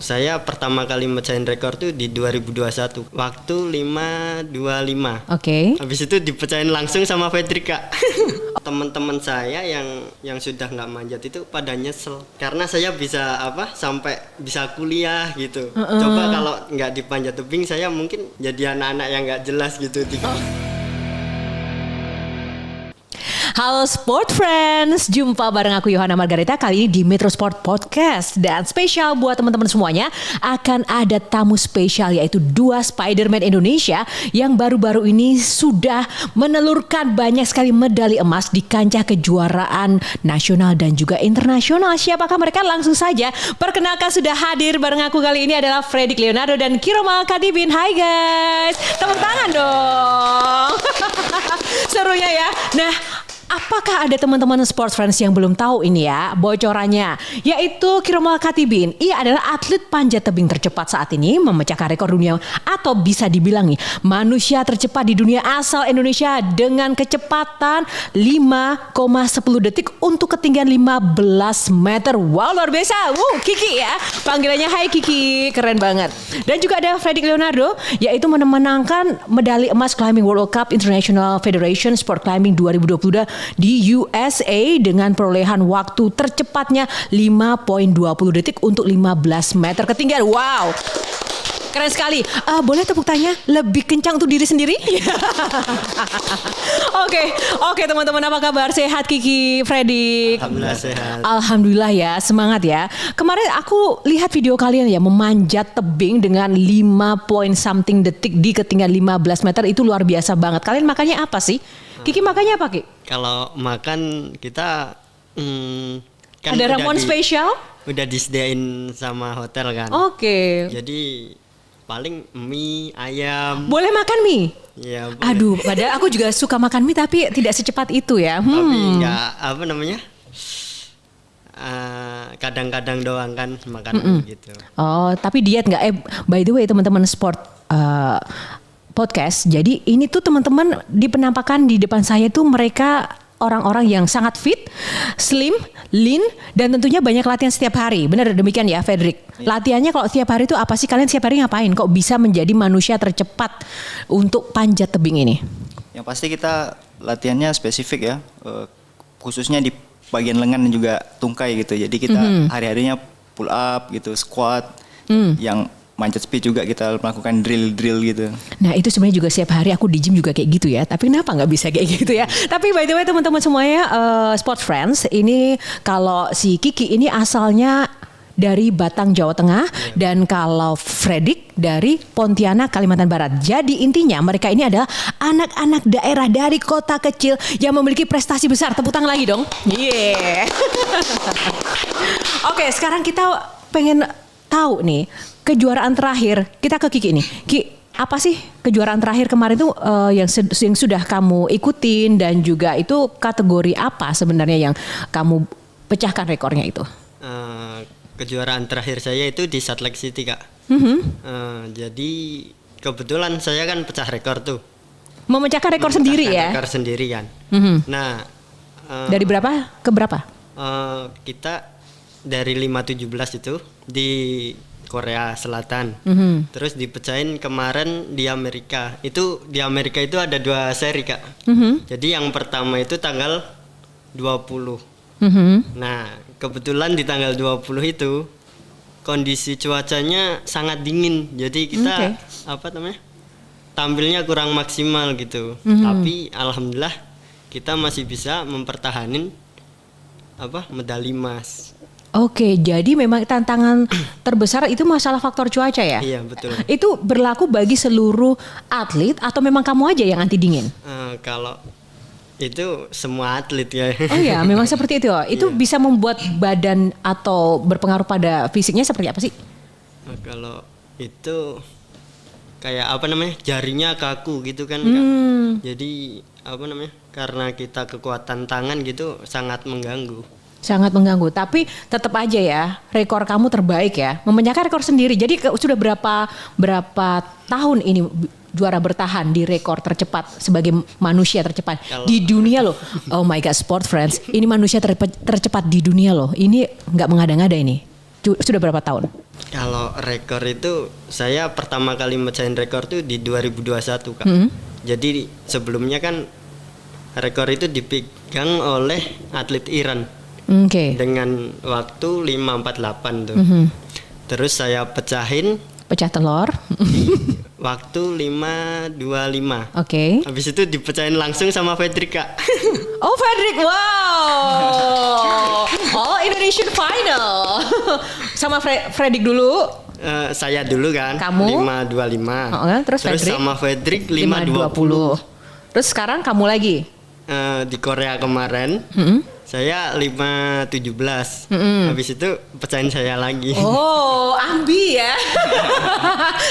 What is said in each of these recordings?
saya pertama kali mecahin rekor tuh di 2021 waktu 5:25. Oke. Habis itu dipecahin langsung sama Fredrik, Kak. Teman-teman saya yang sudah nggak manjat itu pada nyesel karena saya bisa sampai bisa kuliah gitu. Coba kalau nggak dipanjat tebing saya mungkin jadi anak-anak yang nggak jelas gitu. Halo Sport Friends, jumpa bareng aku Yohana Margareta kali ini di Metro Sport Podcast. Dan spesial buat teman-teman semuanya, akan ada tamu spesial yaitu 2 Spider-Man Indonesia yang baru-baru ini sudah menelurkan banyak sekali medali emas di kancah kejuaraan nasional dan juga internasional. Siapakah mereka? Langsung saja perkenalkan, sudah hadir bareng aku kali ini adalah Fredrik Leonardo dan Kiromal Kadibin. Hai guys, tepuk tangan dong. Serunya ya. Nah, apakah ada teman-teman Sports Friends yang belum tahu ini ya bocorannya? Yaitu Kiromal Katibin. Ia adalah atlet panjat tebing tercepat saat ini, memecahkan rekor dunia atau bisa dibilang nih manusia tercepat di dunia asal Indonesia dengan kecepatan 5,10 detik untuk ketinggian 15 meter. Wow, luar biasa. Kiki ya. Panggilannya Hai Kiki, keren banget. Dan juga ada Fredrik Leonardo, yaitu memenangkan medali emas Climbing World Cup International Federation Sport Climbing 2022 di USA dengan perolehan waktu tercepatnya 5,20 detik untuk 15 meter ketinggian. Wow, keren sekali. Boleh tepuk tangannya lebih kencang untuk diri sendiri? Oke, teman-teman, apa kabar? Sehat Kiki, Fredrik? Alhamdulillah sehat. Alhamdulillah ya, semangat ya. Kemarin aku lihat video kalian ya, memanjat tebing dengan 5 point something detik di ketinggian 15 meter, itu luar biasa banget. Kalian makannya apa sih? Kiki makannya apa, Ki? Kalau makan kita kan ada ramuan spesial? Udah disediain sama hotel kan. Oke. Jadi paling mie, ayam. Boleh makan mie? Ya, boleh. Aduh, padahal aku juga suka makan mie tapi tidak secepat itu ya. Tapi enggak kadang-kadang doang kan makan mie gitu. Oh, tapi diet nggak? By the way teman-teman sport podcast. Jadi ini tuh teman-teman di penampakan di depan saya tuh mereka orang-orang yang sangat fit, slim, lean, dan tentunya banyak latihan setiap hari. Benar demikian ya, Fredrik? Latihannya kalau setiap hari itu apa sih? Kalian setiap hari ngapain? Kok bisa menjadi manusia tercepat untuk panjat tebing ini? Yang pasti kita latihannya spesifik ya, khususnya di bagian lengan dan juga tungkai gitu. Jadi kita hari-harinya pull up gitu, squat, yang manjat speed juga kita melakukan drill gitu. Nah itu sebenarnya juga setiap hari aku di gym juga kayak gitu ya. Tapi kenapa nggak bisa kayak gitu ya? Tapi by the way teman-teman semuanya, Sport Friends, ini kalau si Kiki ini asalnya dari Batang, Jawa Tengah, dan kalau Fredrik dari Pontianak, Kalimantan Barat. Jadi intinya mereka ini adalah anak-anak daerah dari kota kecil yang memiliki prestasi besar. Tepuk tangan lagi dong. Yeah. Oke, sekarang kita pengen tahu nih kejuaraan terakhir. Kita ke Kiki nih. Ki, apa sih kejuaraan terakhir kemarin tuh yang sudah kamu ikutin, dan juga itu kategori apa sebenarnya yang kamu pecahkan rekornya itu? Kejuaraan terakhir saya itu di Salt Lake City, Kak. Jadi kebetulan saya kan pecah rekor tuh. Memecahkan rekor sendiri ya? Rekor sendiri kan. Nah, dari berapa ke berapa? Kita dari 5:17 itu di Korea Selatan. Terus dipecahin kemarin di Amerika. Itu di Amerika itu ada 2 seri, Kak. Jadi yang pertama itu tanggal 20. Nah, kebetulan di tanggal 20 itu kondisi cuacanya sangat dingin. Jadi kita tampilnya kurang maksimal gitu. Tapi alhamdulillah kita masih bisa mempertahankan medali emas. Oke, jadi memang tantangan terbesar itu masalah faktor cuaca ya? Iya, betul. Itu berlaku bagi seluruh atlet atau memang kamu aja yang anti dingin? Kalau itu semua atlet ya. Oh ya, memang seperti itu. Itu bisa membuat badan atau berpengaruh pada fisiknya seperti apa sih? Kalau itu kayak jarinya kaku gitu kan, Kak. Jadi karena kita kekuatan tangan gitu sangat mengganggu. Sangat mengganggu, tapi tetap aja ya rekor kamu terbaik ya, memecahkan rekor sendiri. Jadi sudah berapa tahun ini juara bertahan di rekor tercepat sebagai manusia tercepat di dunia loh. Oh my god, Sport Friends, ini manusia tercepat di dunia loh. Ini nggak mengada-ngada ini. Sudah berapa tahun? Kalau rekor itu saya pertama kali mecahin rekor tuh di 2021 Kak. Jadi sebelumnya kan rekor itu dipegang oleh atlet Iran Oke. dengan waktu 5:48 tuh. Terus saya pecahin Pecah telur. waktu 5:25. Oke. Habis itu dipecahin langsung sama Fredrik Kak. Oh Fredrik, wow. Oh Indonesian final. Sama Fredrik dulu. Saya dulu kan Kamu? 5:25. Terus Fredrik? sama Fredrik 5:20. 5:20. Terus sekarang kamu lagi? Di Korea kemarin saya 5:17. Habis itu pecahin saya lagi. Oh, ambi ya.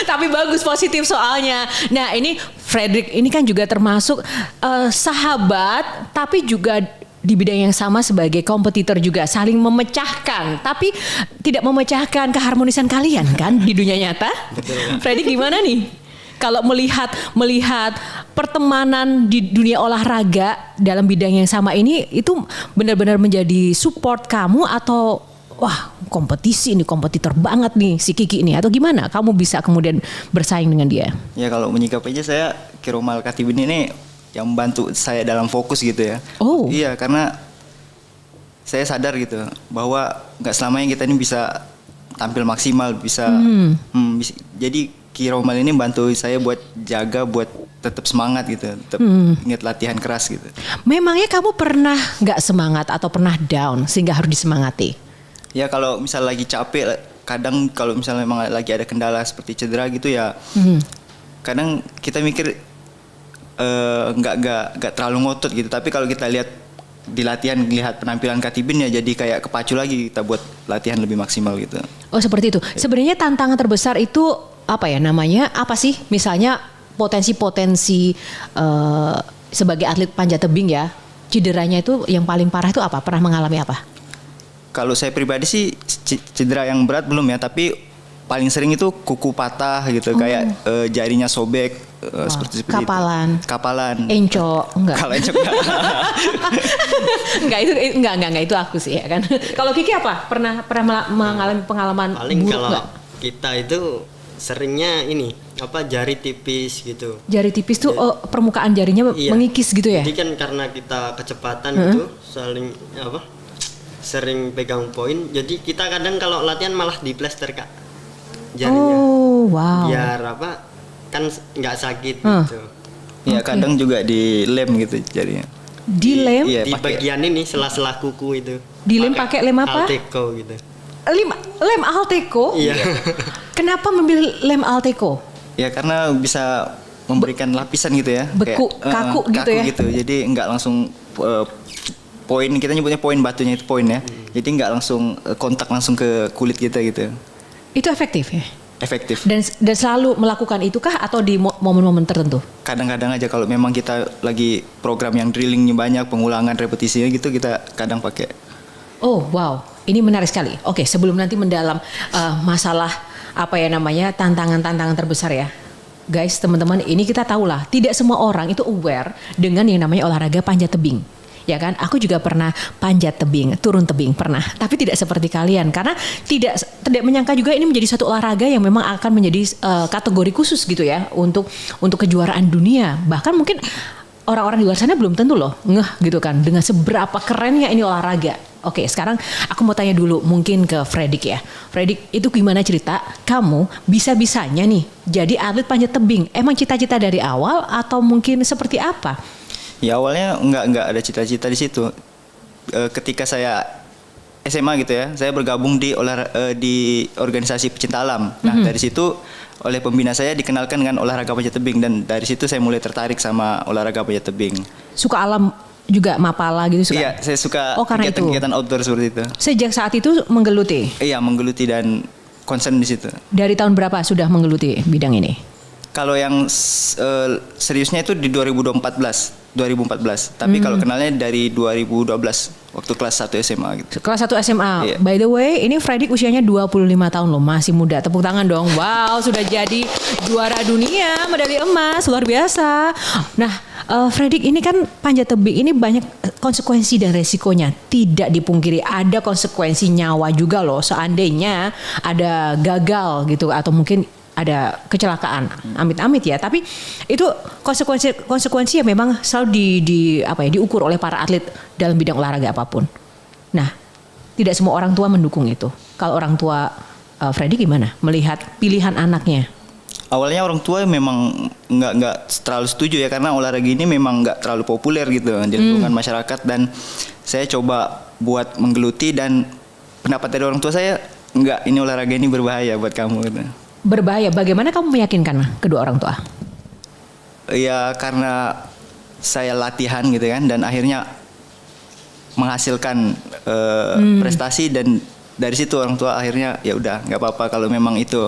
Tapi bagus, positif soalnya. Nah, ini Fredrik ini kan juga termasuk sahabat, tapi juga di bidang yang sama sebagai kompetitor juga, saling memecahkan, tapi tidak memecahkan keharmonisan kalian kan di dunia nyata. Fredrik gimana nih? Kalau melihat pertemanan di dunia olahraga dalam bidang yang sama ini, itu benar-benar menjadi support kamu atau wah kompetisi ini, kompetitor banget nih si Kiki ini, atau gimana kamu bisa kemudian bersaing dengan dia? Ya kalau menyikapinya saya Kiromal Katibin ini yang membantu saya dalam fokus gitu ya. Oh. Iya, karena saya sadar gitu bahwa nggak selamanya kita ini bisa tampil maksimal, bisa jadi Kiromal ini bantu saya buat jaga, buat tetap semangat gitu, tetap ingat latihan keras gitu. Memangnya kamu pernah nggak semangat atau pernah down sehingga harus disemangati? Ya kalau misal lagi capek, kadang kalau misalnya memang lagi ada kendala seperti cedera gitu ya, kadang kita mikir nggak terlalu ngotot gitu. Tapi kalau kita lihat di latihan, lihat penampilan Katibin ya jadi kayak kepacu lagi kita buat latihan lebih maksimal gitu. Oh seperti itu. Sebenarnya tantangan terbesar itu apa ya namanya? Apa sih? Misalnya potensi-potensi sebagai atlet panjat tebing ya, cederanya itu yang paling parah itu apa? Pernah mengalami apa? Kalau saya pribadi sih cedera yang berat belum ya, tapi paling sering itu kuku patah gitu, kayak jarinya sobek seperti kapalan. Encok enggak? Kalau encok enggak itu aku sih ya kan. Kalau Kiki apa? Pernah mengalami pengalaman paling buruk kalau enggak? Kita itu seringnya ini jari tipis gitu. Jari tipis tuh permukaan jarinya mengikis gitu ya? Jadi kan karena kita kecepatan gitu sering pegang poin, jadi kita kadang kalau latihan malah di plester Kak jarinya. Oh wow. Biar kan nggak sakit gitu. Ya kadang juga dilem gitu jarinya. Dilem? Iya, di bagian ini sela-sela kuku itu. Dilem pakai lem apa? Alteco gitu. Lem Alteco? Iya. Kenapa memilih lem Alteco? Ya karena bisa memberikan lapisan gitu ya. Kaku gitu ya. Gitu. Jadi nggak langsung poin, kita nyebutnya poin batunya itu poin ya. Jadi nggak langsung kontak langsung ke kulit kita gitu. Itu efektif ya? Efektif. Dan selalu melakukan itu kah atau di momen-momen tertentu? Kadang-kadang aja kalau memang kita lagi program yang drillingnya banyak, pengulangan repetisinya gitu, kita kadang pakai. Oh wow, ini menarik sekali. Oke, sebelum nanti mendalam masalah apa ya namanya tantangan-tantangan terbesar ya. Guys, teman-teman, ini kita tahulah tidak semua orang itu aware dengan yang namanya olahraga panjat tebing. Ya kan, aku juga pernah panjat tebing, turun tebing pernah, tapi tidak seperti kalian karena tidak menyangka juga ini menjadi satu olahraga yang memang akan menjadi kategori khusus gitu ya untuk kejuaraan dunia. Bahkan mungkin orang-orang di luar sana belum tentu loh ngeh gitu kan dengan seberapa kerennya ini olahraga. Oke, sekarang aku mau tanya dulu mungkin ke Fredrik ya. Fredrik, itu gimana cerita kamu bisa-bisanya nih jadi atlet panjat tebing? Emang cita-cita dari awal atau mungkin seperti apa? Ya awalnya nggak ada cita-cita di situ. Ketika saya SMA gitu ya, saya bergabung di organisasi pecinta alam. Nah dari situ oleh pembina saya dikenalkan dengan olahraga panjat tebing dan dari situ saya mulai tertarik sama olahraga panjat tebing. Suka alam juga, Mapala gitu suka? Iya, saya suka kegiatan outdoor seperti itu. Sejak saat itu menggeluti? Iya, menggeluti dan concern di situ. Dari tahun berapa sudah menggeluti bidang ini? Kalau yang seriusnya itu di 2014. Tapi kalau kenalnya dari 2012 waktu kelas 1 SMA gitu. Kelas 1 SMA. Iya. By the way, ini Fredrik usianya 25 tahun loh, masih muda. Tepuk tangan dong. Wow, sudah jadi juara dunia, medali emas, luar biasa. Nah, Fredrik ini kan panjat tebing ini banyak konsekuensi dan resikonya. Tidak dipungkiri ada konsekuensi nyawa juga loh. Seandainya ada gagal gitu atau mungkin ada kecelakaan, amit-amit ya. Tapi itu konsekuensi yang memang selalu diukur oleh para atlet dalam bidang olahraga apapun. Nah, tidak semua orang tua mendukung itu. Kalau orang tua Freddy gimana melihat pilihan anaknya? Awalnya orang tua memang nggak terlalu setuju ya, karena olahraga ini memang nggak terlalu populer gitu di lingkungan masyarakat, dan saya coba buat menggeluti, dan pendapat dari orang tua saya nggak, ini olahraga ini berbahaya buat kamu gitu. Berbahaya, bagaimana kamu meyakinkan kedua orang tua? Ya karena saya latihan gitu kan, dan akhirnya menghasilkan prestasi, dan dari situ orang tua akhirnya ya udah nggak apa-apa kalau memang itu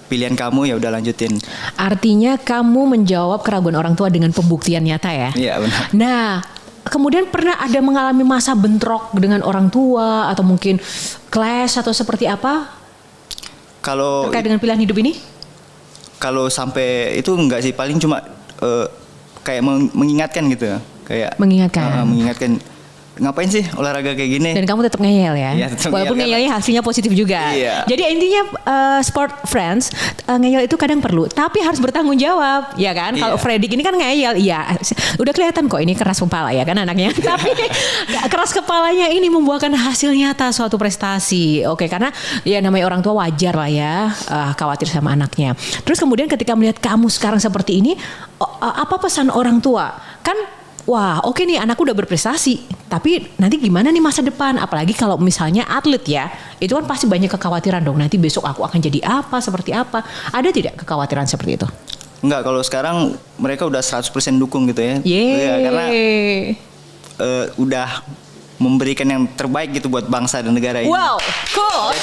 pilihan kamu, ya udah lanjutin. Artinya kamu menjawab keraguan orang tua dengan pembuktian nyata ya? Iya benar. Nah, kemudian pernah ada mengalami masa bentrok dengan orang tua atau mungkin clash atau seperti apa? Kalau terkait dengan pilihan hidup ini? Kalau sampai itu enggak sih, paling cuma kayak mengingatkan gitu, kayak mengingatkan ngapain sih olahraga kayak gini. Dan kamu tetap ngeyel ya, walaupun ngeyelnya hasilnya positif juga. Iya. Jadi intinya sport friends, ngeyel itu kadang perlu, tapi harus bertanggung jawab, ya kan? Kalau Freddy ini kan ngeyel, iya, udah kelihatan kok ini keras kepala ya kan anaknya. Tapi keras kepalanya ini membuahkan hasil nyata suatu prestasi. Oke, karena ya namanya orang tua wajar lah ya khawatir sama anaknya. Terus kemudian ketika melihat kamu sekarang seperti ini, apa pesan orang tua? Kan wah, oke nih anakku udah berprestasi, tapi nanti gimana nih masa depan? Apalagi kalau misalnya atlet ya, itu kan pasti banyak kekhawatiran dong. Nanti besok aku akan jadi apa, seperti apa? Ada tidak kekhawatiran seperti itu? Enggak, kalau sekarang mereka udah 100% dukung gitu ya. Ya, karena udah memberikan yang terbaik gitu buat bangsa dan negara ini. Wow, cool.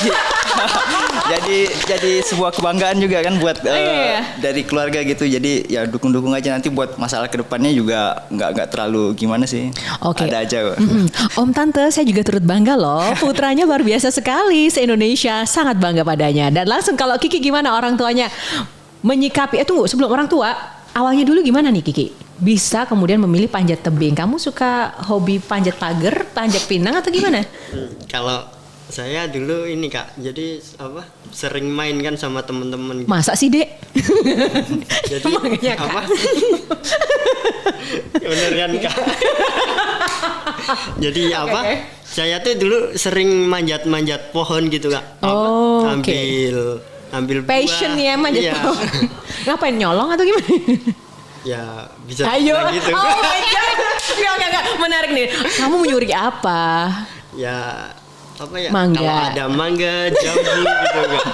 jadi sebuah kebanggaan juga kan buat dari keluarga gitu. Jadi ya dukung-dukung aja, nanti buat masalah kedepannya juga nggak terlalu gimana sih. Oke. Ada aja. Om tante, saya juga turut bangga loh. Putranya luar biasa sekali. Se-Indonesia sangat bangga padanya. Dan langsung kalau Kiki gimana orang tuanya menyikapi? Tunggu, sebelum orang tua, awalnya dulu gimana nih Kiki? Bisa kemudian memilih panjat tebing. Kamu suka hobi panjat pagar, panjat pinang atau gimana? Kalau saya dulu ini Kak, jadi sering main kan sama teman-teman. Masa sih Dek? Jadi apa? Bener kan Kak? Jadi Okay. Saya tuh dulu sering manjat-manjat pohon gitu Kak. Ambil passion buah. Ya manjat pohon. Ngapain, nyolong atau gimana? Ya bisa ayo. Gitu. Oh my god. Enggak. Menarik nih. Kamu menyuri apa? Ya mangga. Kalau ada mangga, jambu gitu Kak.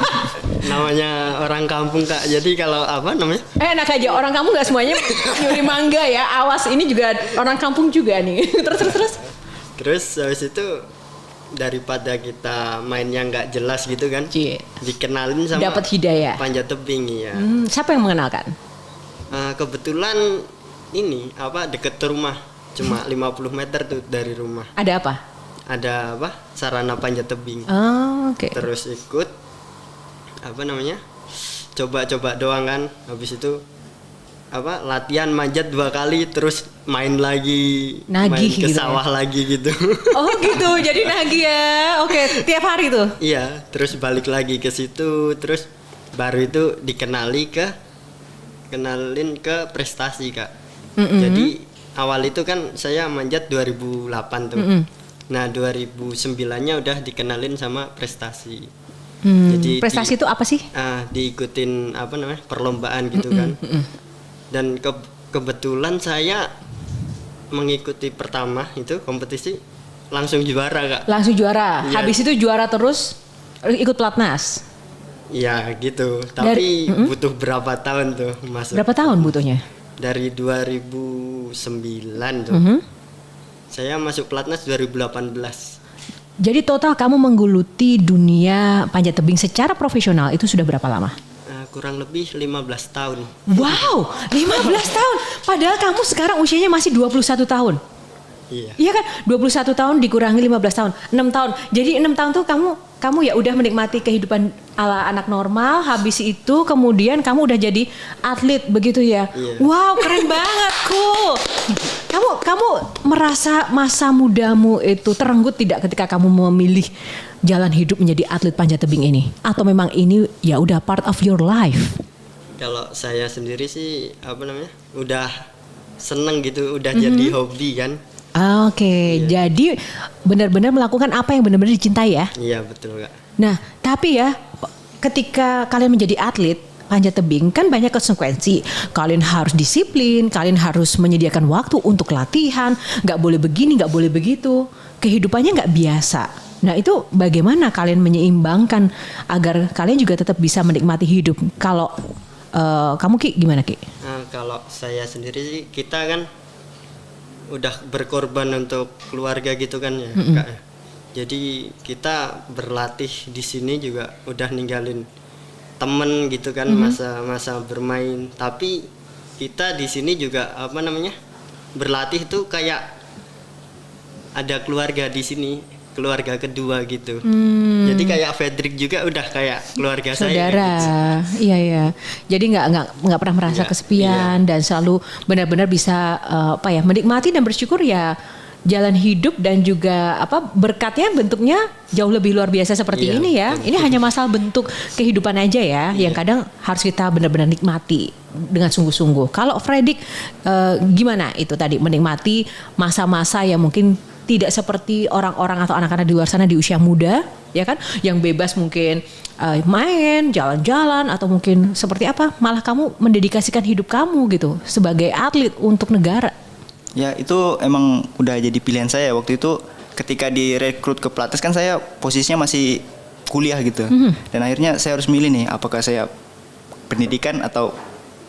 Namanya orang kampung Kak. Jadi kalau enak aja, orang kampung gak semuanya nyuri mangga ya. Awas, ini juga orang kampung juga nih. Terus habis itu daripada kita mainnya nggak jelas gitu kan, dikenalin sama dapat hidayah panjat tebing ya. Siapa yang mengenalkan? Kebetulan ini deket rumah, cuma 50 meter tuh dari rumah. Ada apa? Ada sarana panjat tebing. Oke. Terus ikut coba-coba doang kan. Habis itu latihan manjat 2 kali, terus main lagi, nagih main ke gitu sawah lagi gitu. Oh gitu, jadi nagih ya. Oke, tiap hari tuh. Iya, terus balik lagi ke situ, terus baru itu dikenalin ke prestasi Kak. Jadi awal itu kan saya manjat 2008 tuh. Nah 2009-nya udah dikenalin sama prestasi. Jadi prestasi itu apa sih? Diikutin perlombaan gitu kan. Dan kebetulan saya mengikuti pertama itu kompetisi langsung juara Kak. Langsung juara. Ya. Habis itu juara terus ikut pelatnas. Iya gitu. Tapi butuh berapa tahun tuh masuk? Berapa tahun butuhnya? Dari 2009 tuh. Saya masuk pelatnas 2018. Jadi total kamu menggeluti dunia panjat tebing secara profesional itu sudah berapa lama? Kurang lebih 15 tahun. Wow, 15 tahun. Padahal kamu sekarang usianya masih 21 tahun. Iya. Iya kan? 21 tahun dikurangi 15 tahun. 6 tahun. Jadi 6 tahun tuh kamu ya udah menikmati kehidupan ala anak normal. Habis itu kemudian kamu udah jadi atlet begitu ya. Iya. Wow, keren banget, cool. Kamu merasa masa mudamu itu terenggut tidak ketika kamu memilih jalan hidup menjadi atlet panjat tebing ini? Atau memang ini ya udah part of your life? Kalau saya sendiri sih udah seneng gitu, udah jadi hobi kan. Oke, jadi benar-benar melakukan apa yang benar-benar dicintai ya? Iya betul Kak. Nah, tapi ya ketika kalian menjadi atlet panjat tebing kan banyak konsekuensi. Kalian harus disiplin, kalian harus menyediakan waktu untuk latihan, nggak boleh begini, nggak boleh begitu. Kehidupannya nggak biasa. Nah itu bagaimana kalian menyeimbangkan agar kalian juga tetap bisa menikmati hidup? Kalau kamu Ki gimana Ki? Nah, kalau saya sendiri sih kita kan udah berkorban untuk keluarga gitu kan ya Kak. Jadi kita berlatih di sini juga udah ninggalin temen gitu kan, masa-masa bermain. Tapi kita di sini juga berlatih tuh kayak ada keluarga di sini, keluarga kedua gitu. Jadi kayak Fredrik juga udah kayak keluarga Saudara. saya. Gitu. Iya. Jadi nggak pernah merasa kesepian dan selalu benar-benar bisa menikmati dan bersyukur ya jalan hidup dan juga berkatnya bentuknya jauh lebih luar biasa seperti ini ya. Ini hanya masalah bentuk kehidupan aja ya yang kadang harus kita benar-benar nikmati dengan sungguh-sungguh. Kalau Fredrik gimana itu tadi menikmati masa-masa yang mungkin tidak seperti orang-orang atau anak-anak di luar sana di usia muda ya kan, yang bebas mungkin main, jalan-jalan atau mungkin seperti apa, malah kamu mendedikasikan hidup kamu gitu sebagai atlet untuk negara. Ya itu emang udah jadi pilihan saya waktu itu ketika direkrut ke Platnas kan saya posisinya masih kuliah gitu. Dan akhirnya saya harus milih nih apakah saya pendidikan atau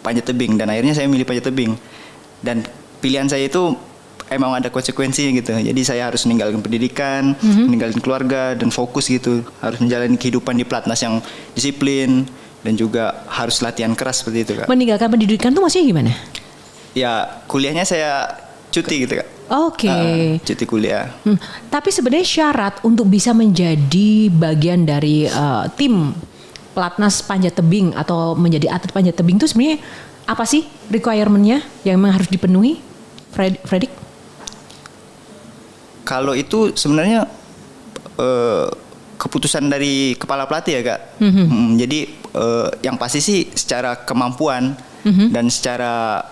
panjat tebing, dan akhirnya saya milih panjat tebing. Dan pilihan saya itu emang ada konsekuensinya gitu. Jadi saya harus meninggalkan pendidikan, meninggalkan keluarga dan fokus gitu. Harus menjalani kehidupan di Platnas yang disiplin dan juga harus latihan keras seperti itu Kak. Meninggalkan pendidikan tuh maksudnya gimana? Ya kuliahnya saya cuti gitu Kak. Oke. Cuti kuliah. Tapi sebenarnya syarat untuk bisa menjadi bagian dari tim Platnas panjat tebing atau menjadi atlet panjat tebing itu sebenarnya apa sih requirement-nya yang memang harus dipenuhi, Fredrik? Kalau itu sebenarnya keputusan dari kepala pelatih ya Kak. Jadi yang pasti sih secara kemampuan dan secara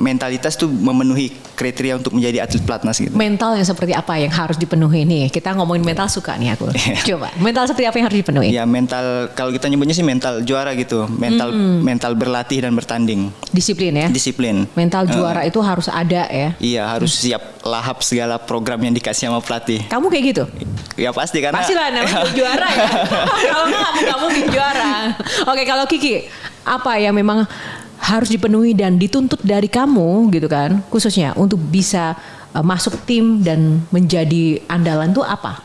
mentalitas tuh memenuhi kriteria untuk menjadi atlet Platnas gitu. Mental yang seperti apa yang harus dipenuhi nih? Kita ngomongin mental suka nih aku. Coba, mental seperti apa yang harus dipenuhi? Ya mental, kalau kita nyebutnya sih mental juara gitu. Mental berlatih dan bertanding. Disiplin ya? Disiplin. Mental juara itu harus ada ya? Iya, harus siap lahap segala program yang dikasih sama pelatih. Kamu kayak gitu? Ya pasti karena Pastilah namanya juara ya. Kalau nggak mungkin juara. Oke, kalau Kiki, apa yang memang harus dipenuhi dan dituntut dari kamu gitu kan, khususnya untuk bisa masuk tim dan menjadi andalan tuh apa?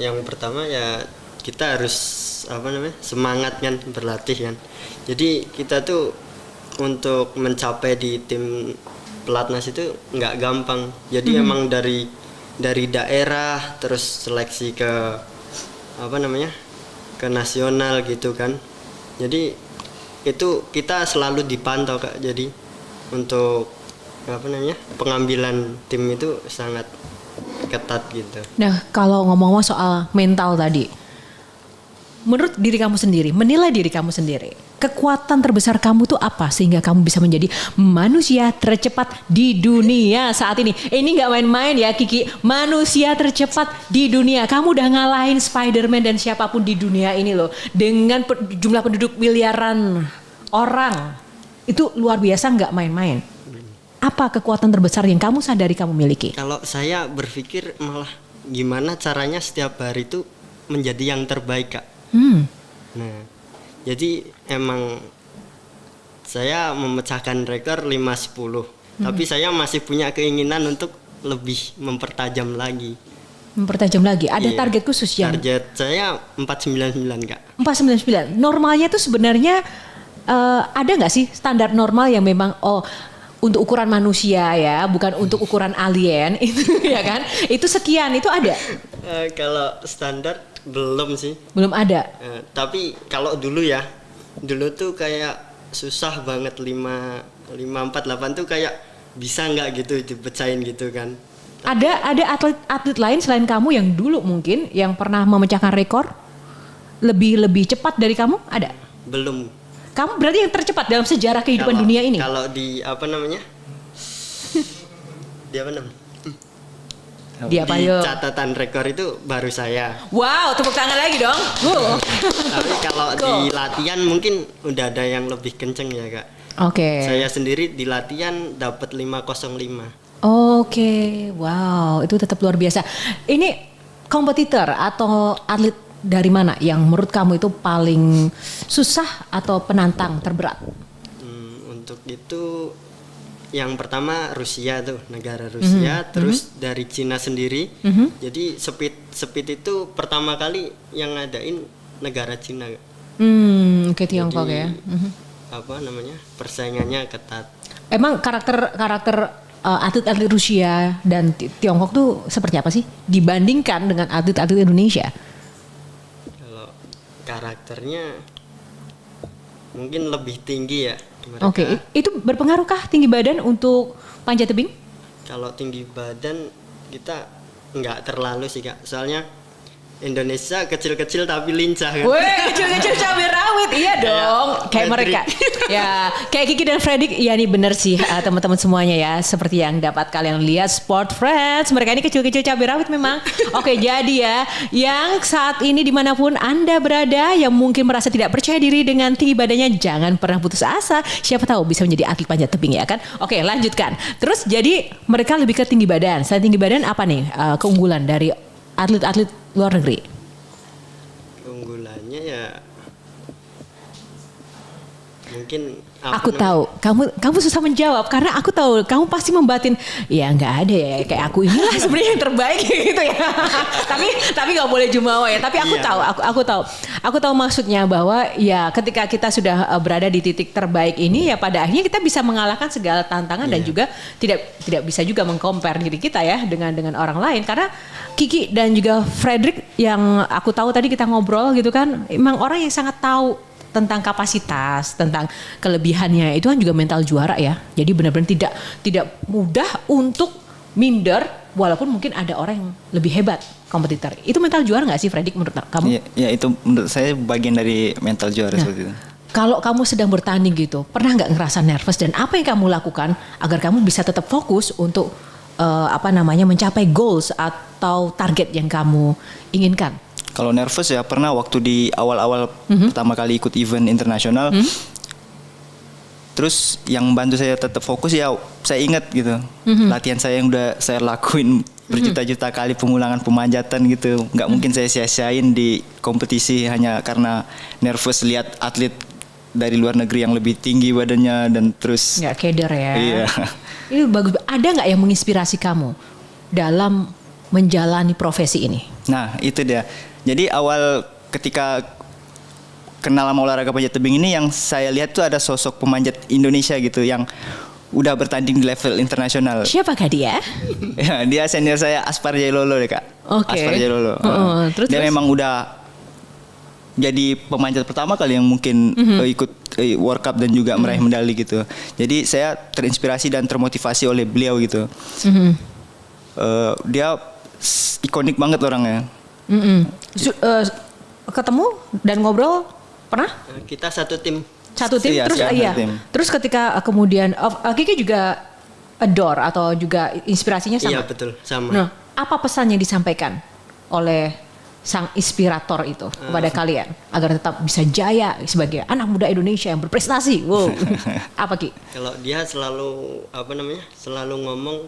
Yang pertama ya kita harus semangat kan berlatih kan. Jadi kita tuh untuk mencapai di tim Platnas itu nggak gampang. Jadi emang dari daerah terus seleksi ke ke nasional gitu kan. Jadi itu kita selalu dipantau Kak. Jadi untuk pengambilan tim itu sangat ketat gitu. Nah, kalau ngomong-ngomong soal mental tadi, menurut diri kamu sendiri, menilai diri kamu sendiri, kekuatan terbesar kamu tuh apa sehingga kamu bisa menjadi manusia tercepat di dunia saat ini? Ini nggak main-main ya Kiki, manusia tercepat di dunia. Kamu udah ngalahin Spider-Man dan siapapun di dunia ini loh, dengan jumlah penduduk miliaran orang. Itu luar biasa, nggak main-main. Apa kekuatan terbesar yang kamu sadari kamu miliki? Kalau saya berpikir malah gimana caranya setiap hari itu menjadi yang terbaik Kak. Nah, jadi emang saya memecahkan rekor 5-10. Tapi saya masih punya keinginan untuk lebih mempertajam lagi. Mempertajam lagi. Ada target khusus yang? Target saya 499 Kak. 499. Normalnya tuh sebenarnya ada nggak sih standar normal yang memang untuk ukuran manusia ya, bukan untuk ukuran alien itu ya kan? Itu sekian, itu ada? Kalau standar belum sih. Belum ada. Tapi kalau dulu tuh kayak susah banget 548 tuh kayak bisa nggak gitu dipecahin gitu kan. Ada atlet lain selain kamu yang dulu mungkin yang pernah memecahkan rekor lebih cepat dari kamu? Ada? Belum. Kamu berarti yang tercepat dalam sejarah kehidupan dunia ini? Kalau di apa namanya? Di apa namanya? Di apa Di yuk? catatan rekor itu baru saya. Wow, tepuk tangan lagi dong. Tapi kalau di latihan mungkin udah ada yang lebih kenceng ya kak. Oke. Saya sendiri di latihan dapat 505. Oke, wow, itu tetap luar biasa. Ini kompetitor atau atlet dari mana yang menurut kamu itu paling susah atau penantang terberat? Untuk itu yang pertama Rusia tuh, negara Rusia, terus dari Cina sendiri. Jadi speed itu pertama kali yang ngadain negara Cina. Oke, Tiongkok ya. Apa namanya? Persaingannya ketat. Emang karakter atlet-atlet Rusia dan Tiongkok tuh seperti apa sih dibandingkan dengan atlet-atlet Indonesia? Kalau karakternya mungkin lebih tinggi ya mereka. Oke, itu berpengaruhkah tinggi badan untuk panjat tebing? Kalau tinggi badan kita nggak terlalu sih kak, soalnya Indonesia kecil-kecil tapi lincah kan. Weh, kecil-kecil cabai rawit, iya dong. Kayak mereka. Ya, kayak Kiki dan Fredrik, iya nih bener sih teman-teman semuanya ya. Seperti yang dapat kalian lihat Sport Friends, mereka ini kecil-kecil cabai rawit memang. Oke, jadi ya, yang saat ini dimanapun Anda berada, yang mungkin merasa tidak percaya diri dengan tinggi badannya, jangan pernah putus asa. Siapa tahu bisa menjadi atlet panjat tebing ya kan. Oke, lanjutkan. Terus jadi mereka lebih ke tinggi badan. Selain tinggi badan apa nih keunggulan dari atlet-atlet luar negeri? Keunggulannya ya mungkin Aku tahu kamu susah menjawab karena aku tahu kamu pasti membatin ya nggak ada ya kayak aku inilah sebenarnya yang terbaik gitu ya. tapi nggak boleh jumawa ya. Tapi aku tahu aku tahu maksudnya bahwa ya ketika kita sudah berada di titik terbaik ini ya pada akhirnya kita bisa mengalahkan segala tantangan dan juga tidak bisa juga mengcompare diri kita ya dengan orang lain karena Kiki dan juga Fredrik yang aku tahu tadi kita ngobrol gitu kan emang orang yang sangat tahu tentang kapasitas, tentang kelebihannya itu kan juga mental juara ya. Jadi benar-benar tidak mudah untuk minder walaupun mungkin ada orang yang lebih hebat kompetitor. Itu mental juara nggak sih Fredrik menurut kamu? Ya itu menurut saya bagian dari mental juara seperti itu. Kalau kamu sedang bertanding gitu, pernah nggak ngerasa nervous dan apa yang kamu lakukan agar kamu bisa tetap fokus untuk mencapai goals atau target yang kamu inginkan? Kalau nervous ya pernah waktu di awal-awal pertama kali ikut event internasional. Terus yang bantu saya tetap fokus ya saya ingat gitu. Latihan saya yang udah saya lakuin berjuta-juta kali pengulangan pemanjatan gitu. Nggak mungkin saya sia-siain di kompetisi hanya karena nervous lihat atlet dari luar negeri yang lebih tinggi badannya dan terus. Nggak keder ya. Iya. Ini bagus. Ada nggak yang menginspirasi kamu dalam menjalani profesi ini? Nah itu dia. Jadi awal ketika kenal sama olahraga panjat tebing ini yang saya lihat tuh ada sosok pemanjat Indonesia gitu yang udah bertanding di level internasional. Siapakah dia? Ya, dia senior saya Aspar Jailolo deh kak. Oke. Aspar Jailolo. Dia memang udah jadi pemanjat pertama kali yang mungkin ikut World Cup dan juga meraih medali gitu. Jadi saya terinspirasi dan termotivasi oleh beliau gitu. Dia ikonik banget orangnya. Ketemu dan ngobrol pernah? Kita satu tim. Iya, Tim. Terus ketika kemudian Kiki juga adore atau juga inspirasinya sama. Iya betul sama. Nah, apa pesan yang disampaikan oleh sang inspirator itu kepada kalian agar tetap bisa jaya sebagai anak muda Indonesia yang berprestasi? Wow. Apa Ki? Kalau dia selalu selalu ngomong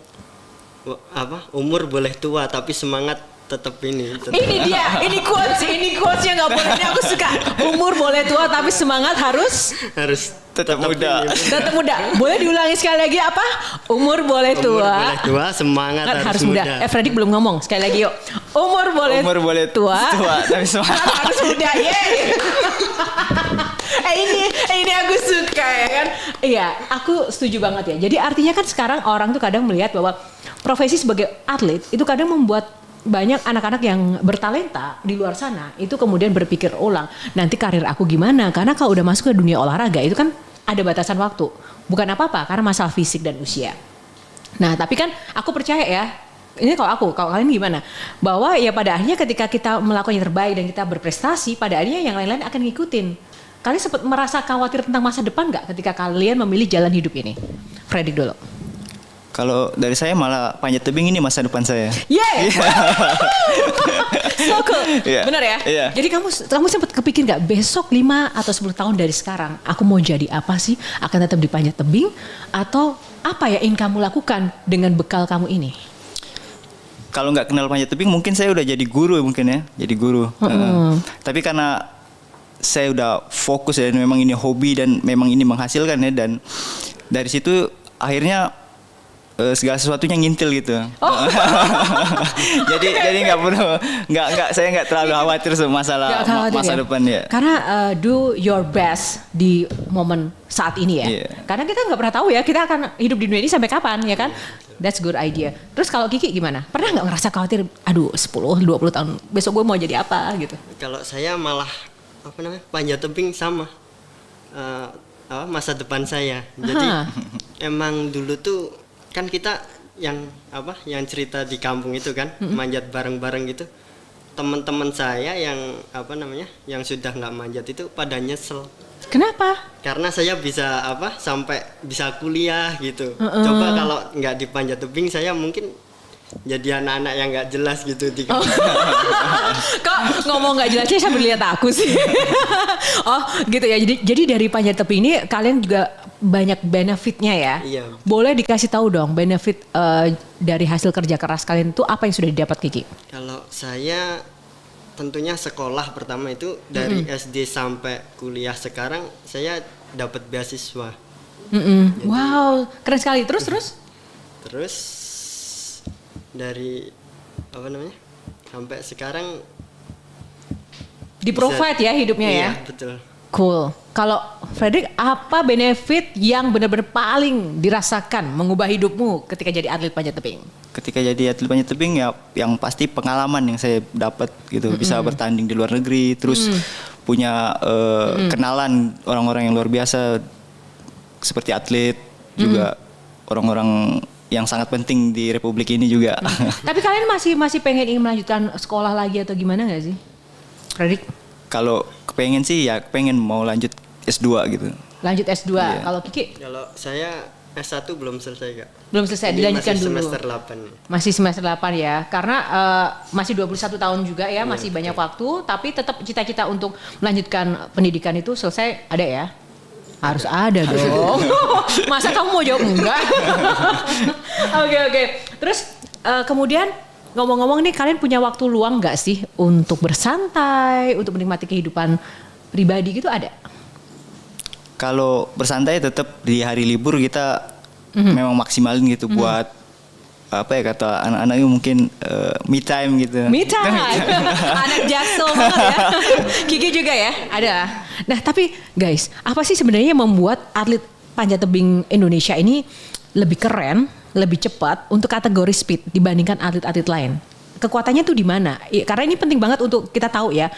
umur boleh tua tapi semangat tetap ini. Ini dia, ini quotesnya nggak boleh. Ini aku suka. Umur boleh tua tapi semangat harus tetap muda. Tetap muda. Boleh diulangi sekali lagi apa? Umur boleh tua. Umur boleh tua, semangat harus muda. Fredrik belum ngomong. Sekali lagi yuk. Umur boleh tua tapi semangat harus muda. Ini aku suka ya kan. Iya, aku setuju banget ya. Jadi artinya kan sekarang orang tuh kadang melihat bahwa profesi sebagai atlet itu kadang membuat banyak anak-anak yang bertalenta di luar sana itu kemudian berpikir ulang nanti karir aku gimana karena kalau udah masuk ke dunia olahraga itu kan ada batasan waktu bukan apa-apa karena masalah fisik dan usia Nah, tapi kan aku percaya ya, ini kalau kalian gimana? Bahwa ya pada akhirnya ketika kita melakukan yang terbaik dan kita berprestasi, pada akhirnya yang lain-lain akan ngikutin. Kalian sempat merasa khawatir tentang masa depan nggak ketika kalian memilih jalan hidup ini? Fredrik dulu. Kalau dari saya malah panjat tebing ini masa depan saya. Yeah. So cool. Yeah. Benar ya? Yeah. Jadi kamu sempat kepikir nggak besok 5 atau 10 tahun dari sekarang aku mau jadi apa sih? Akan tetap di panjat tebing atau apa ya yang kamu lakukan dengan bekal kamu ini? Kalau nggak kenal panjat tebing mungkin saya udah jadi guru mungkin ya, jadi guru. Tapi karena saya udah fokus dan memang ini hobi dan memang ini menghasilkan ya, dan dari situ akhirnya segala sesuatunya ngintil gitu. jadi saya nggak terlalu khawatir masalah masa depan ya. Karena do your best di momen saat ini ya. Yeah. Karena kita nggak pernah tahu ya kita akan hidup di dunia ini sampai kapan ya kan. That's good idea. Terus kalau Kiki gimana? Pernah nggak ngerasa khawatir? Aduh 10-20 tahun besok gue mau jadi apa gitu? Kalau saya malah panjat tebing sama masa depan saya. Jadi emang dulu tuh kan kita yang cerita di kampung itu kan manjat bareng-bareng gitu. Teman-teman saya yang sudah nggak manjat itu pada nyesel. Kenapa? Karena saya bisa sampai bisa kuliah gitu. Coba kalau nggak di panjat tebing saya mungkin jadi anak-anak yang nggak jelas gitu di kampung. Kok ngomong nggak jelasnya sambil lihat aku sih. Oh gitu ya. Jadi dari panjat tebing ini kalian juga banyak benefitnya ya. Iya. Boleh dikasih tahu dong benefit dari hasil kerja keras kalian itu apa yang sudah didapat Kiki? Kalau saya tentunya sekolah pertama itu dari SD sampai kuliah sekarang saya dapat beasiswa. Jadi, wow, keren sekali. Terus dari sampai sekarang di provide ya hidupnya ya. Iya, betul. Cool. Kalau Fredrik, apa benefit yang benar-benar paling dirasakan mengubah hidupmu ketika jadi atlet panjat tebing? Ketika jadi atlet panjat tebing ya yang pasti pengalaman yang saya dapat gitu, bisa bertanding di luar negeri, terus punya kenalan orang-orang yang luar biasa seperti atlet, juga orang-orang yang sangat penting di Republik ini juga. Tapi kalian masih ingin melanjutkan sekolah lagi atau gimana nggak sih, Fredrik? Kalau kepengen sih ya pengen mau lanjut S2 gitu. Lanjut S2. Iya. Kalau Kiki? Kalau saya S1 belum selesai Kak. Belum selesai, Jadi dilanjutkan masih dulu. semester 8. Masih semester 8 ya. Karena masih 21 tahun juga ya, masih banyak waktu, tapi tetap cita-cita untuk melanjutkan pendidikan itu selesai ada ya? Harus ada dong. Masa kamu mau jawab enggak? Oke. Terus kemudian ngomong-ngomong nih, kalian punya waktu luang nggak sih untuk bersantai, untuk menikmati kehidupan pribadi gitu ada? Kalau bersantai tetap di hari libur kita memang maksimalin gitu buat kata anak-anaknya mungkin me time gitu. Me time. Anak jaksel banget ya. Kiki juga ya ada. Nah tapi guys, apa sih sebenarnya yang membuat atlet panjat tebing Indonesia ini lebih keren, lebih cepat untuk kategori speed dibandingkan atlet-atlet lain? Kekuatannya tuh di mana? Karena ini penting banget untuk kita tahu ya.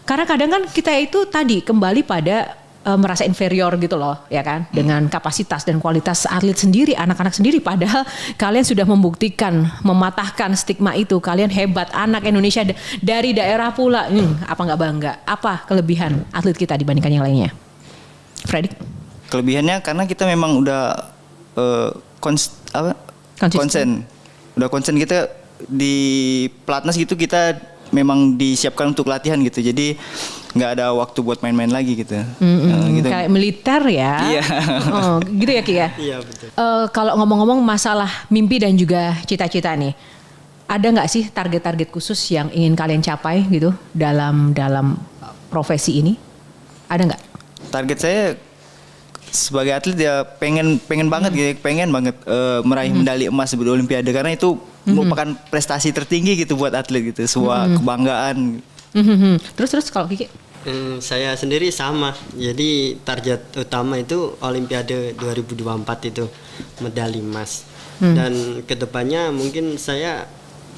Karena kadang kan kita itu tadi kembali pada merasa inferior gitu loh, ya kan? Dengan kapasitas dan kualitas atlet sendiri, anak-anak sendiri. Padahal kalian sudah membuktikan, mematahkan stigma itu. Kalian hebat, anak Indonesia dari daerah pula. Apa nggak bangga? Apa kelebihan atlet kita dibandingkan yang lainnya? Fredrik? Kelebihannya karena kita memang udah konsen. Udah konsen kita di pelatnas gitu, kita memang disiapkan untuk latihan gitu. Jadi nggak ada waktu buat main-main lagi gitu. Gitu. Kayak militer ya. Iya. Oh, gitu ya Ki ya. Iya betul. Kalau ngomong-ngomong masalah mimpi dan juga cita-cita nih, ada nggak sih target-target khusus yang ingin kalian capai gitu dalam profesi ini? Ada nggak? Target saya sebagai atlet ya pengen banget gitu, pengen banget meraih medali emas di Olimpiade, karena itu merupakan prestasi tertinggi gitu buat atlet gitu, sebuah kebanggaan. Terus kalau Kiki? Saya sendiri sama. Jadi target utama itu Olimpiade 2024 itu medali emas. Dan kedepannya mungkin saya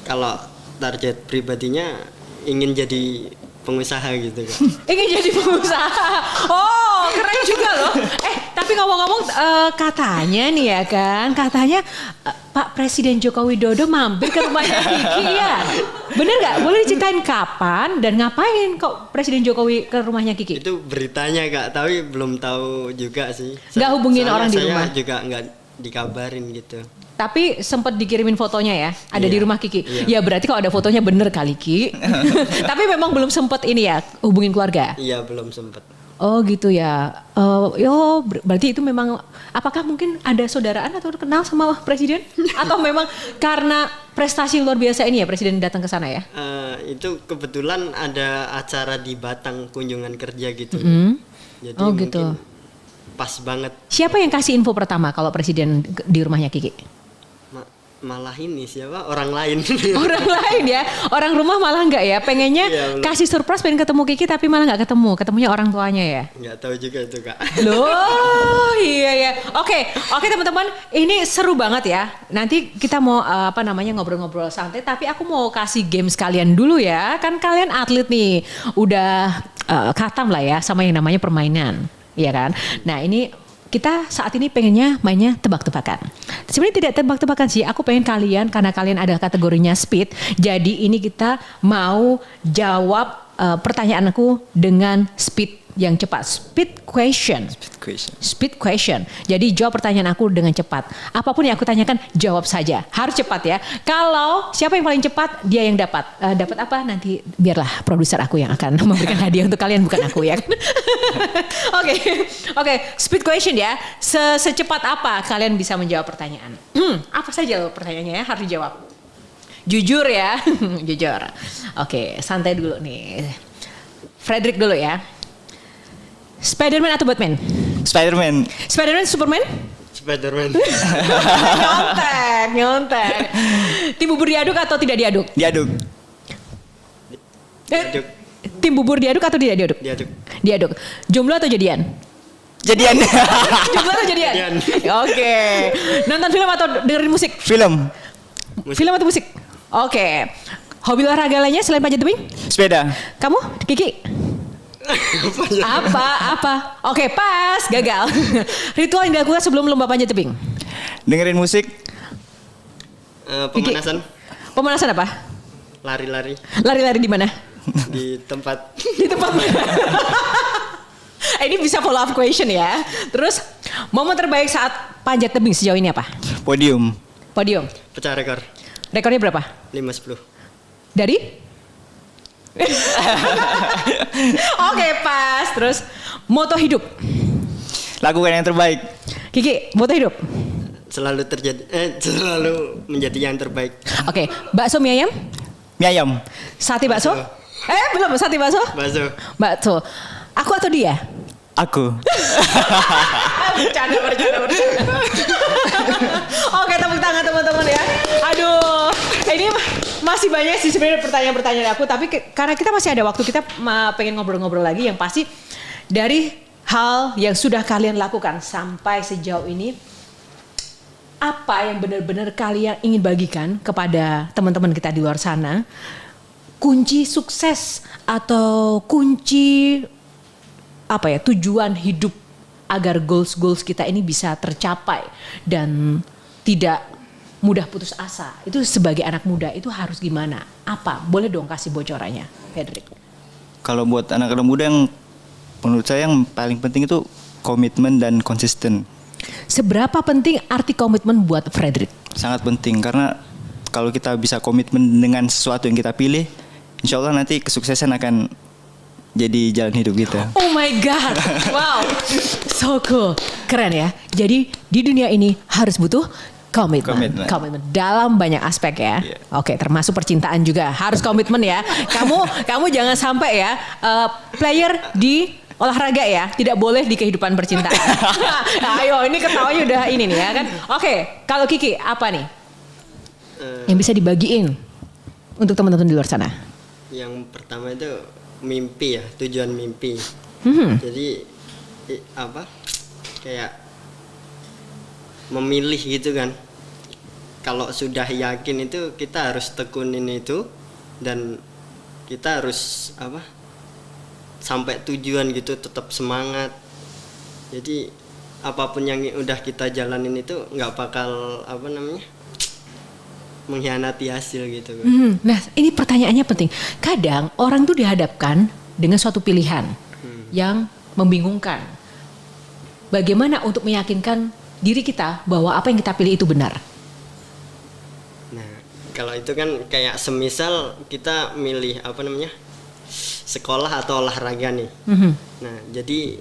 kalau target pribadinya ingin jadi pengusaha gitu kan. Ingin jadi pengusaha. Oh, keren juga loh. Tapi Tapi ngomong-ngomong katanya nih ya kan, katanya Pak Presiden Joko Widodo mampir ke rumahnya Kiki ya. Bener nggak? Boleh diceritain kapan dan ngapain kok Presiden Jokowi ke rumahnya Kiki? Itu beritanya Kak, tapi belum tahu juga sih. Nggak hubungin orang di rumah? Saya juga nggak dikabarin gitu. Tapi sempat dikirimin fotonya ya, ada di Iya. rumah Kiki. Iya. Ya berarti kalau ada fotonya bener kali Ki. Tapi memang belum sempat ini ya, hubungin keluarga. Iya, belum sempet. Oh gitu ya. Berarti itu memang, apakah mungkin ada saudaraan atau kenal sama presiden? Atau memang karena prestasi luar biasa ini ya presiden datang ke sana ya? Itu kebetulan ada acara di Batang, kunjungan kerja gitu. Jadi Oh mungkin gitu. pas banget. Siapa yang kasih info pertama kalau presiden di rumahnya Kiki? Malah ini siapa? Orang lain. Orang lain ya, orang rumah malah enggak ya, pengennya Iya, belum. kasih surprise pengen ketemu Kiki tapi malah nggak ketemu, ketemunya orang tuanya ya. Nggak tahu juga itu Kak. Loh, iya ya. Oke teman-teman, ini seru banget ya. Nanti kita mau ngobrol-ngobrol santai, tapi aku mau kasih game sekalian dulu ya. Kan kalian atlet nih, udah khatam lah ya sama yang namanya permainan, iya kan? Nah ini kita saat ini pengennya mainnya tebak-tebakan. Sebenarnya tidak tebak-tebakan sih, aku pengen kalian, karena kalian ada kategorinya speed, jadi ini kita mau jawab pertanyaan aku dengan speed yang cepat. Speed question. Speed question. Jadi jawab pertanyaan aku dengan cepat. Apapun yang aku tanyakan jawab saja. Harus cepat ya. Kalau siapa yang paling cepat dia yang dapat. Dapat apa nanti biarlah produser aku yang akan memberikan hadiah untuk kalian, bukan aku ya. Oke. Speed question ya. Secepat apa kalian bisa menjawab pertanyaan? Apa saja loh pertanyaannya ya, harus dijawab. Jujur ya. Jujur. Oke, santai dulu nih. Frederick dulu ya. Spiderman atau Batman? Spiderman. Spiderman, Superman? Spiderman. Nyontek. Tim bubur diaduk atau tidak diaduk? Diaduk. Diaduk. Tim bubur diaduk atau tidak diaduk? Diaduk. Diaduk. Jomblo atau jadian? Jadian. Jomblo atau jadian? Jadian. Oke. Nonton film atau dengerin musik? Film. Film atau musik? Oke. Hobi olahraga lainnya selain panjat tebing? Sepeda. Kamu, Kiki? Apa? Oke, pas, gagal. Ritual yang dilakukan sebelum lomba panjat tebing? Dengerin musik. Pemanasan. Pemanasan apa? Lari-lari Lari-lari di mana? di tempat. Di tempat mana? Ini bisa follow up question ya. Terus, momen terbaik saat panjat tebing sejauh ini apa? Podium. Podium. Pecah rekor. Rekornya berapa? 5-10. Dari? Oke, pas. Terus, moto hidup. Lakukan yang terbaik. Kiki, moto hidup. Selalu menjadi yang terbaik. Oke, bakso mie ayam? Mie ayam. Sate bakso? Belum, sate bakso? Bakso. Aku atau dia? Aku. Bercanda. Oke, tepuk tangan teman-teman ya. Aduh, ini masih banyak sih sebenarnya pertanyaan-pertanyaan aku, tapi karena kita masih ada waktu, kita pengen ngobrol-ngobrol lagi yang pasti dari hal yang sudah kalian lakukan sampai sejauh ini. Apa yang benar-benar kalian ingin bagikan kepada teman-teman kita di luar sana? Kunci sukses atau kunci tujuan hidup agar goals kita ini bisa tercapai dan tidak mudah putus asa. Itu sebagai anak muda itu harus gimana? Apa? Boleh dong kasih bocorannya, Frederick. Kalau buat anak-anak muda, yang menurut saya yang paling penting itu komitmen dan konsisten. Seberapa penting arti komitmen buat Frederick? Sangat penting, karena kalau kita bisa komitmen dengan sesuatu yang kita pilih, insya Allah nanti kesuksesan akan jadi jalan hidup kita. Oh my God, wow, so cool, keren ya. Jadi di dunia ini harus butuh komitmen dalam banyak aspek ya. Yeah. Oke, termasuk percintaan juga harus komitmen ya. Kamu jangan sampai ya player di olahraga ya, tidak boleh di kehidupan percintaan. Ayo, ini ketawanya udah ini nih ya kan. Oke, kalau Kiki apa nih yang bisa dibagiin untuk teman-teman di luar sana? Yang pertama itu mimpi ya, tujuan mimpi. Jadi kayak memilih gitu kan. Kalau sudah yakin itu kita harus tekunin itu, dan kita harus sampai tujuan gitu, tetap semangat. Jadi apapun yang udah kita jalanin itu nggak bakal mengkhianati hasil gitu. Nah, ini pertanyaannya penting. Kadang orang tuh dihadapkan dengan suatu pilihan yang membingungkan. Bagaimana untuk meyakinkan diri kita bahwa apa yang kita pilih itu benar? Nah, kalau itu kan kayak semisal kita milih sekolah atau olahraga nih. Nah, jadi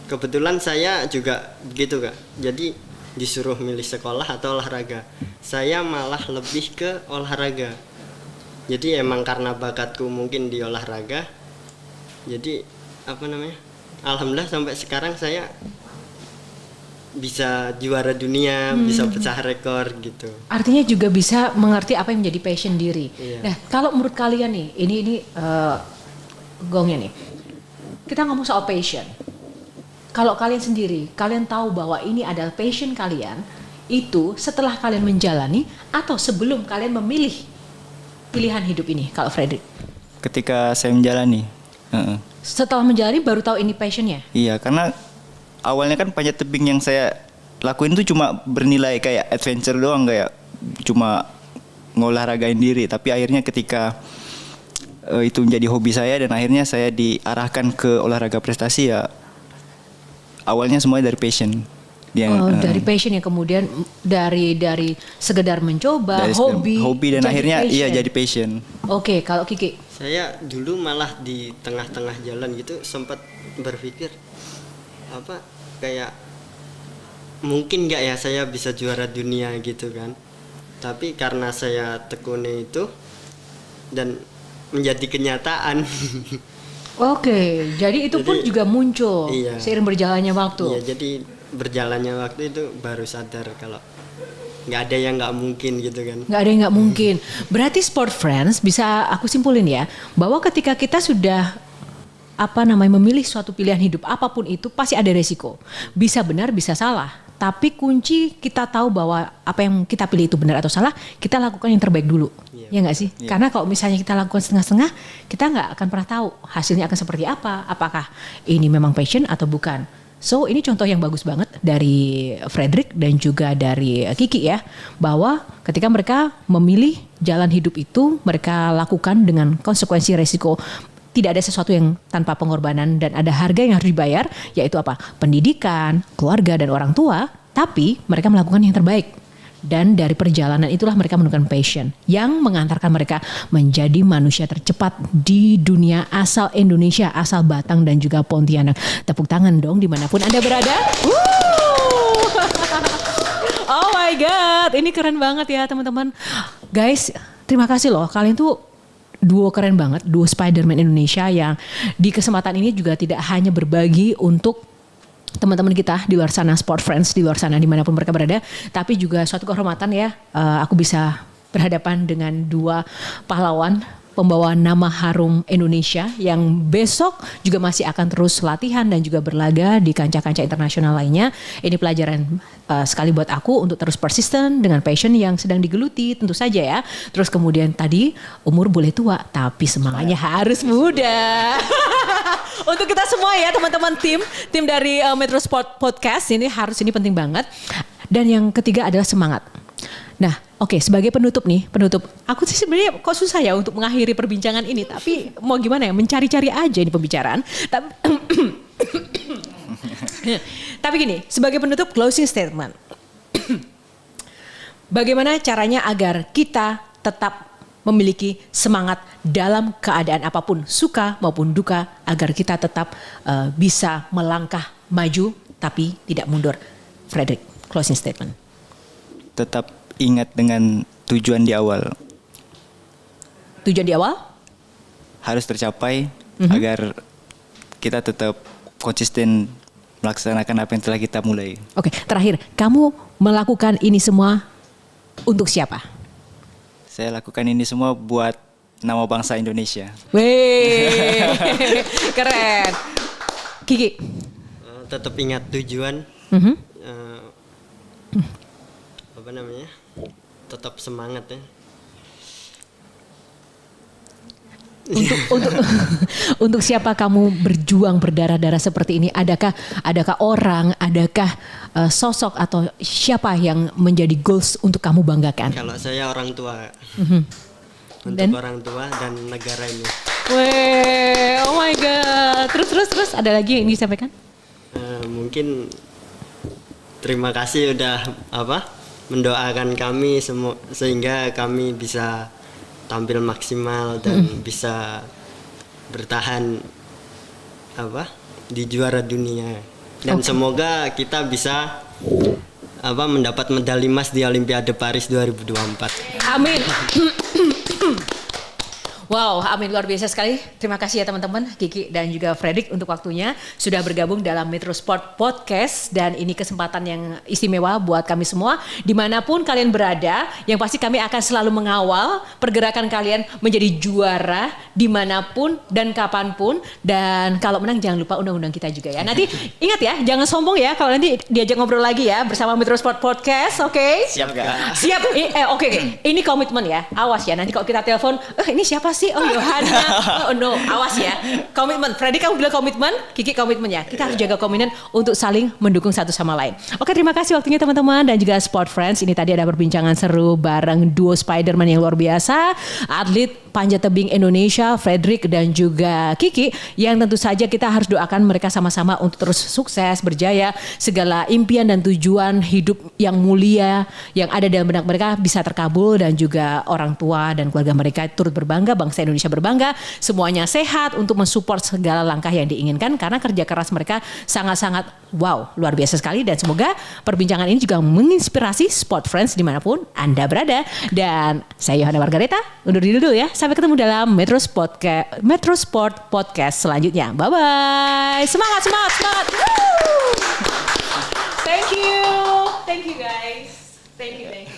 kebetulan saya juga begitu Kak. Jadi disuruh milih sekolah atau olahraga. Saya malah lebih ke olahraga. Jadi emang karena bakatku mungkin di olahraga. Jadi alhamdulillah sampai sekarang saya bisa juara dunia, bisa pecah rekor gitu. Artinya juga bisa mengerti apa yang menjadi passion diri. Iya. Nah, kalau menurut kalian nih, ini gongnya nih. Kita ngomong soal passion. Kalau kalian sendiri, kalian tahu bahwa ini adalah passion kalian, itu setelah kalian menjalani atau sebelum kalian memilih pilihan hidup ini, kalau Fredrik? Ketika saya menjalani. Setelah menjalani baru tahu ini passionnya? Iya, karena awalnya kan panjat tebing yang saya lakuin tuh cuma bernilai kayak adventure doang, kayak cuma ngolahragain diri. Tapi akhirnya ketika itu menjadi hobi saya dan akhirnya saya diarahkan ke olahraga prestasi, ya awalnya semuanya dari passion. Dari passion ya, kemudian dari sekedar mencoba, dari hobi dan akhirnya passion. Iya jadi passion. Oke, kalau Kiki? Saya dulu malah di tengah-tengah jalan gitu sempat berpikir kayak mungkin nggak ya saya bisa juara dunia gitu kan. Tapi karena saya tekuni itu dan menjadi kenyataan. Oke, jadi itu pun juga muncul seiring berjalannya waktu. Iya, jadi berjalannya waktu itu baru sadar kalau nggak ada yang nggak mungkin gitu kan. Nggak ada yang nggak mungkin. Berarti Sport Friends bisa aku simpulin ya, bahwa ketika kita sudah memilih suatu pilihan hidup apapun itu pasti ada resiko. Bisa benar, bisa salah. Tapi kunci kita tahu bahwa apa yang kita pilih itu benar atau salah, kita lakukan yang terbaik dulu. Ya nggak sih? Karena kalau misalnya kita lakukan setengah-setengah, kita nggak akan pernah tahu hasilnya akan seperti apa. Apakah ini memang passion atau bukan. So ini contoh yang bagus banget dari Fredrik dan juga dari Kiki ya. Bahwa ketika mereka memilih jalan hidup itu, mereka lakukan dengan konsekuensi resiko. Tidak ada sesuatu yang tanpa pengorbanan dan ada harga yang harus dibayar, yaitu apa? Pendidikan, keluarga dan orang tua, tapi mereka melakukan yang terbaik. Dan dari perjalanan itulah mereka menemukan passion yang mengantarkan mereka menjadi manusia tercepat di dunia asal Indonesia, asal Batang dan juga Pontianak. Tepuk tangan dong dimanapun Anda berada. Oh my God, ini keren banget ya teman-teman. Guys, terima kasih loh, kalian tuh duo keren banget, duo Spider-Man Indonesia yang di kesempatan ini juga tidak hanya berbagi untuk teman-teman kita di luar sana, Sport Friends di luar sana dimanapun mereka berada, tapi juga suatu kehormatan ya, aku bisa berhadapan dengan dua pahlawan pembawa nama harum Indonesia yang besok juga masih akan terus latihan dan juga berlaga di kancah-kancah internasional lainnya. Ini pelajaran sekali buat aku untuk terus persisten dengan passion yang sedang digeluti tentu saja ya. Terus kemudian tadi umur boleh tua tapi semangatnya harus muda. Untuk kita semua ya teman-teman tim dari Metro Sport Podcast ini penting banget. Dan yang ketiga adalah semangat. Nah, oke, sebagai penutup, aku sih sebenarnya kok susah ya untuk mengakhiri perbincangan ini, tapi mau gimana ya, mencari-cari aja ini pembicaraan. Tapi gini, sebagai penutup closing statement. Bagaimana caranya agar kita tetap memiliki semangat dalam keadaan apapun, suka maupun duka, agar kita tetap bisa melangkah maju tapi tidak mundur. Fredrik, closing statement. Tetap ingat dengan tujuan di awal. Tujuan di awal? Harus tercapai agar kita tetap konsisten melaksanakan apa yang telah kita mulai. Oke, terakhir, kamu melakukan ini semua untuk siapa? Saya lakukan ini semua buat nama bangsa Indonesia. Wih, keren. Kiki? Tetap ingat tujuan. Tetap semangat ya. Untuk untuk siapa kamu berjuang berdarah-darah seperti ini? Adakah orang, adakah sosok atau siapa yang menjadi goals untuk kamu banggakan? Kalau saya orang tua. Untuk Dan? orang tua dan negara ini. Weh, oh my god. Terus ada lagi yang ingin disampaikan? Mungkin terima kasih udah mendoakan kami semua sehingga kami bisa tampil maksimal dan bisa bertahan di juara dunia dan semoga kita bisa mendapat medali emas di Olimpiade Paris 2024. Amin. Wow, amin, luar biasa sekali. Terima kasih ya teman-teman, Kiki dan juga Fredrik untuk waktunya sudah bergabung dalam Metro Sport Podcast, dan ini kesempatan yang istimewa buat kami semua dimanapun kalian berada. Yang pasti kami akan selalu mengawal pergerakan kalian menjadi juara dimanapun dan kapanpun, dan kalau menang jangan lupa undang-undang kita juga ya. Nanti ingat ya, jangan sombong ya kalau nanti diajak ngobrol lagi ya bersama Metro Sport Podcast, oke? Siap gak? Siap. Oke. Ini komitmen ya. Awas ya nanti kalau kita telepon, ini siapa sih? Oh, Yohana. Oh no, awas ya. Komitmen. Freddy kamu bilang komitmen, Kiki komitmen ya. Kita harus jaga komitmen untuk saling mendukung satu sama lain. Oke, terima kasih waktunya teman-teman dan juga Sport Friends. Ini tadi ada perbincangan seru bareng duo Spiderman yang luar biasa, atlet panjat tebing Indonesia, Fredrik dan juga Kiki, yang tentu saja kita harus doakan mereka sama-sama untuk terus sukses, berjaya, segala impian dan tujuan hidup yang mulia yang ada dalam benak mereka bisa terkabul, dan juga orang tua dan keluarga mereka turut berbangga, bangsa Indonesia berbangga, semuanya sehat untuk mensupport segala langkah yang diinginkan karena kerja keras mereka sangat-sangat wow, luar biasa sekali. Dan semoga perbincangan ini juga menginspirasi Sport Friends dimanapun Anda berada. Dan saya Yohana Margareta, undur diri dulu ya. Sampai ketemu dalam Metro Sport Podcast selanjutnya. Bye-bye. Semangat. Woo! Thank you guys. Thank you.